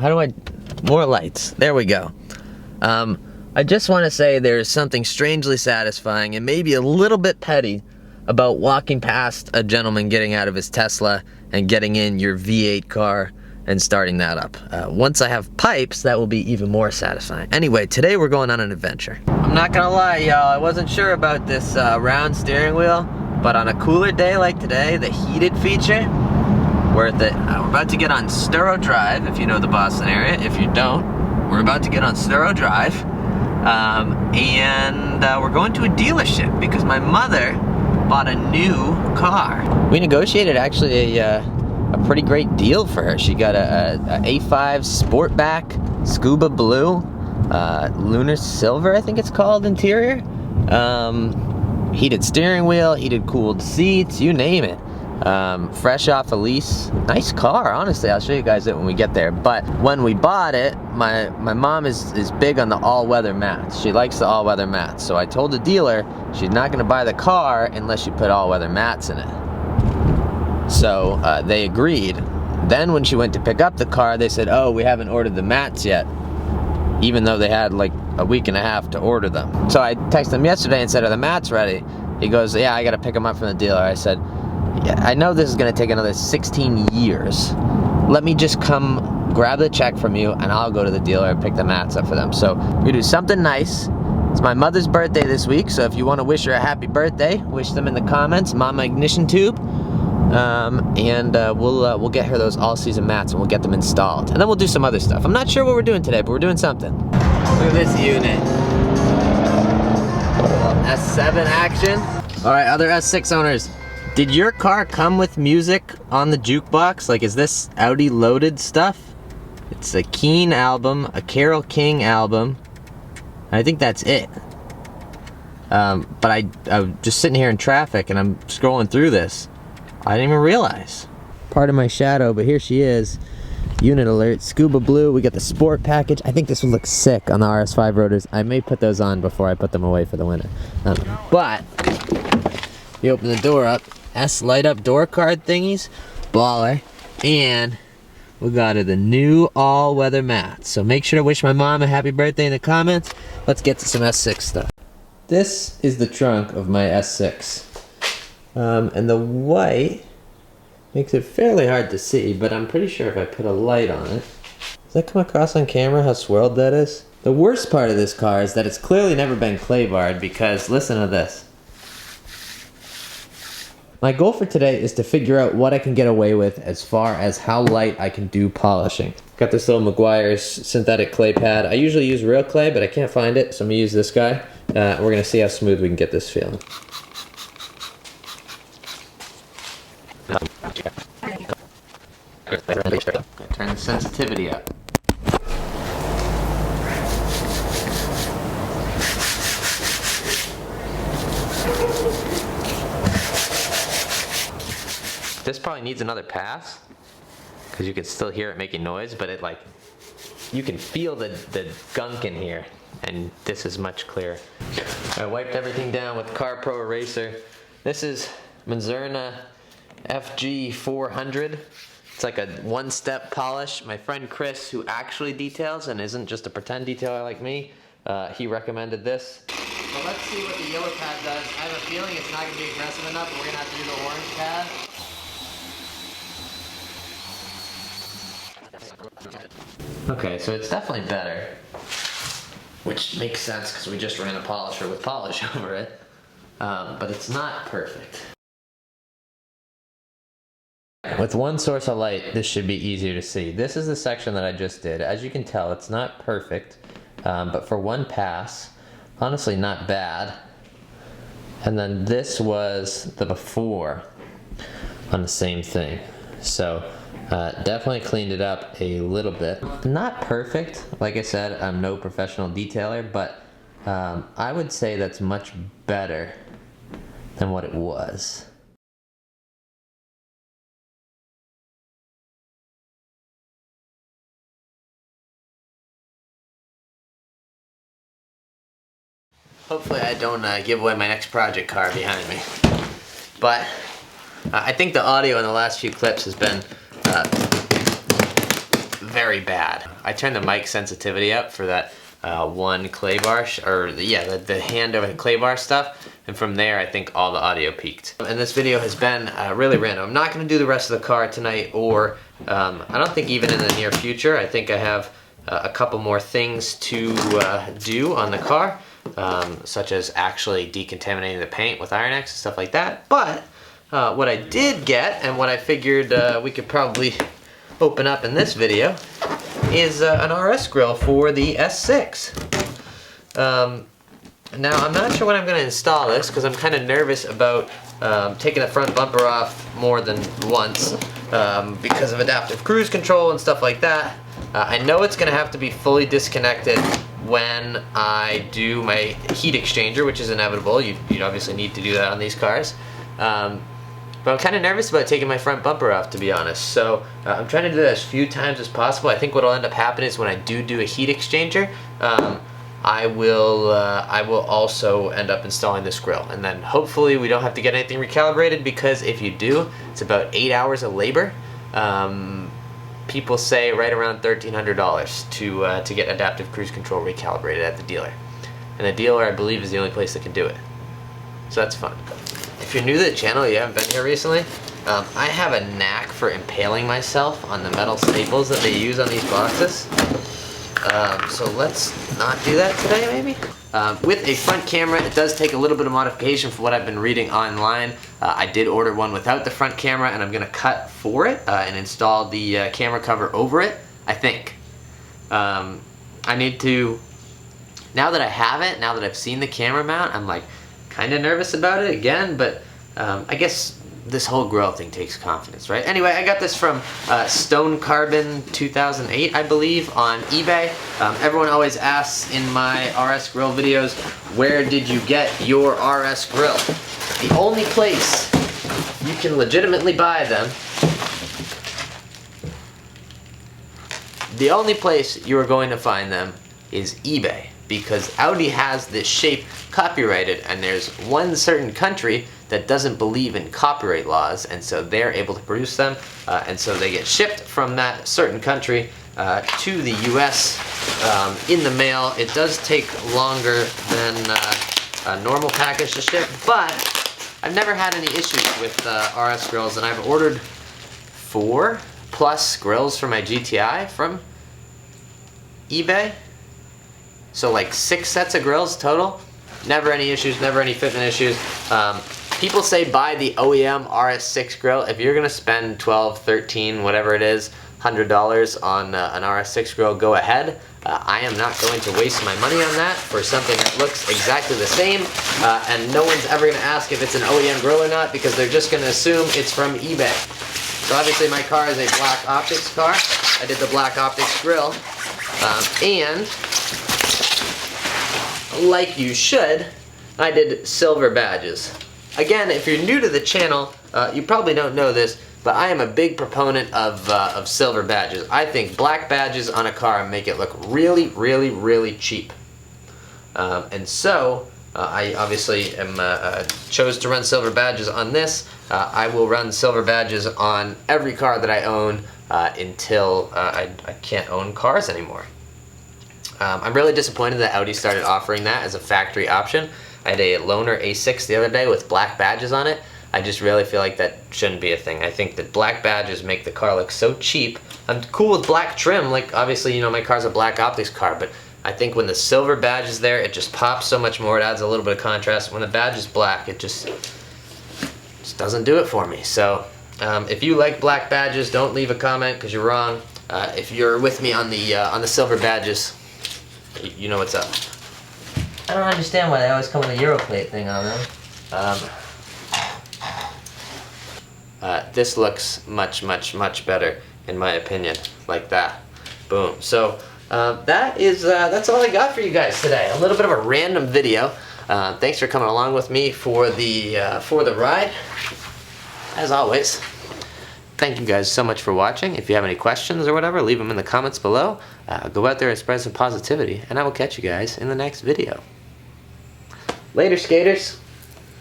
How do I... More lights. There we go. I just want to say there's something strangely satisfying and maybe a little bit petty about walking past a gentleman getting out of his Tesla and getting in your V8 car and starting that up. Once I have pipes, that will be even more satisfying. Anyway, today we're going on an adventure. I'm not gonna lie, y'all, I wasn't sure about this round steering wheel, but on a cooler day like today, the heated feature, worth it. We're about to get on Sturo Drive, if you know the Boston area. If you don't, we're about to get on Sturo Drive. We're going to a dealership because my mother bought a new car. We negotiated actually a pretty great deal for her. She got a A5 Sportback Scuba Blue, Lunar Silver, I think it's called, interior. Heated steering wheel, heated cooled seats, you name it. Fresh off a lease. Nice car, honestly. I'll show you guys it when we get there. But when we bought it, my mom is big on the all-weather mats. She likes the all-weather mats. So I told the dealer she's not gonna buy the car unless she put all-weather mats in it. So they agreed. Then when she went to pick up the car, they said, oh, we haven't ordered the mats yet, even though they had like a week and a half to order them. So I texted him yesterday and said, are the mats ready? He goes, yeah, I gotta pick them up from the dealer. I said, yeah, I know this is gonna take another 16 years. Let me just come grab the check from you and I'll go to the dealer and pick the mats up for them. So we do something nice. It's my mother's birthday this week, so if you want to wish her a happy birthday, wish them in the comments, Mama IgnitionTube. We'll get her those all-season mats and we'll get them installed. And then we'll do some other stuff. I'm not sure what we're doing today, but we're doing something. Look at this unit. S7 action. All right, other S6 owners. Did your car come with music on the jukebox? Like, is this Audi loaded stuff? It's a Keen album, a Carole King album. I think that's it. But I was just sitting here in traffic and I'm scrolling through this. I didn't even realize. Part of my shadow, but here she is. Unit alert, Scuba Blue. We got the sport package. I think this would look sick on the RS5 rotors. I may put those on before I put them away for the winter. But you open the door up. S light up door card thingies, baller, and we got her the new all-weather mats. So make sure to wish my mom a happy birthday in the comments. Let's get to some S6 stuff. This is the trunk of my S6, and the white makes it fairly hard to see, but I'm pretty sure if I put a light on it, does that come across on camera how swirled that is? The worst part of this car is that it's clearly never been clay barred because listen to this. My goal for today is to figure out what I can get away with as far as how light I can do polishing. Got this little Meguiar's synthetic clay pad. I usually use real clay, but I can't find it, so I'm gonna use this guy. We're gonna see how smooth we can get this feeling. Turn the sensitivity up. This probably needs another pass because you can still hear it making noise, but it you can feel the gunk in here, and this is much clearer. I wiped everything down with Car Pro Eraser. This is Manzurna FG400. It's like a one-step polish. My friend Chris, who actually details and isn't just a pretend detailer like me, he recommended this. So let's see what the yellow pad does. I have a feeling it's not going to be aggressive enough, but we're going to have to do the orange pad. Okay, so it's definitely better, which makes sense because we just ran a polisher with polish over it, but it's not perfect. With one source of light, this should be easier to see. This is the section that I just did. As you can tell, it's not perfect, but for one pass, honestly not bad. And then this was the before on the same thing. So definitely cleaned it up a little bit. Not perfect, like I said, I'm no professional detailer, but I would say that's much better than what it was. Hopefully I don't give away my next project car behind me. But I think the audio in the last few clips has been very bad. I turned the mic sensitivity up for that one clay bar, the hand over the clay bar stuff, and from there I think all the audio peaked. And this video has been really random. I'm not going to do the rest of the car tonight, or I don't think even in the near future. I think I have a couple more things to do on the car, such as actually decontaminating the paint with Iron X and stuff like that. But what I did get, and what I figured we could probably open up in this video, is an RS grill for the S6. Now I'm not sure when I'm going to install this, because I'm kind of nervous about taking the front bumper off more than once because of adaptive cruise control and stuff like that. I know it's going to have to be fully disconnected when I do my heat exchanger, which is inevitable. You'd obviously need to do that on these cars. But I'm kind of nervous about taking my front bumper off, to be honest. So I'm trying to do that as few times as possible. I think what will end up happening is when I do a heat exchanger, I will also end up installing this grill. And then hopefully we don't have to get anything recalibrated, because if you do, it's about 8 hours of labor. People say right around $1,300 to get adaptive cruise control recalibrated at the dealer. And the dealer, I believe, is the only place that can do it. So that's fun. If you're new to the channel, you haven't been here recently, I have a knack for impaling myself on the metal staples that they use on these boxes. So let's not do that today, maybe? With a front camera, it does take a little bit of modification for what I've been reading online. I did order one without the front camera, and I'm going to cut for it and install the camera cover over it, I think. I need to, now that I have it, now that I've seen the camera mount, I'm like kind of nervous about it again, but I guess this whole grill thing takes confidence, right? Anyway, I got this from Stone Carbon 2008, I believe, on eBay. Everyone always asks in my RS grill videos, where did you get your RS grill? The only place you can legitimately buy them, the only place you are going to find them is eBay, because Audi has this shape copyrighted, and there's one certain country that doesn't believe in copyright laws, and so they're able to produce them, and so they get shipped from that certain country to the US in the mail. It does take longer than a normal package to ship, but I've never had any issues with RS grills, and I've ordered 4+ grills for my GTI from eBay. So like 6 sets of grills total. Never any issues, never any fitment issues. People say buy the OEM RS6 grill. If you're gonna spend $12, $13, whatever it is, $100 on an RS6 grill, go ahead. I am not going to waste my money on that for something that looks exactly the same, and no one's ever gonna ask if it's an OEM grill or not, because they're just gonna assume it's from eBay. So obviously my car is a black optics car. I did the black optics grill, and like you should, I did silver badges. Again, if you're new to the channel, you probably don't know this, but I am a big proponent of silver badges. I think black badges on a car make it look really, really, really cheap. And so, I obviously chose to run silver badges on this. I will run silver badges on every car that I own until I can't own cars anymore. I'm really disappointed that Audi started offering that as a factory option. I had a Loaner A6 the other day with black badges on it. I just really feel like that shouldn't be a thing. I think that black badges make the car look so cheap. I'm cool with black trim, like obviously, you know, my car's a black optics car, but I think when the silver badge is there, it just pops so much more. It adds a little bit of contrast. When the badge is black, it just doesn't do it for me. So if you like black badges, don't leave a comment, because you're wrong. If you're with me on the silver badges, you know what's up. I don't understand why they always come with a Europlate thing on them. This looks much, much, much better, in my opinion, like that. Boom. So that's all I got for you guys today. A little bit of a random video. Thanks for coming along with me for the ride. As always, thank you guys so much for watching. If you have any questions or whatever, leave them in the comments below. Go out there and spread some positivity, and I will catch you guys in the next video. Later, skaters.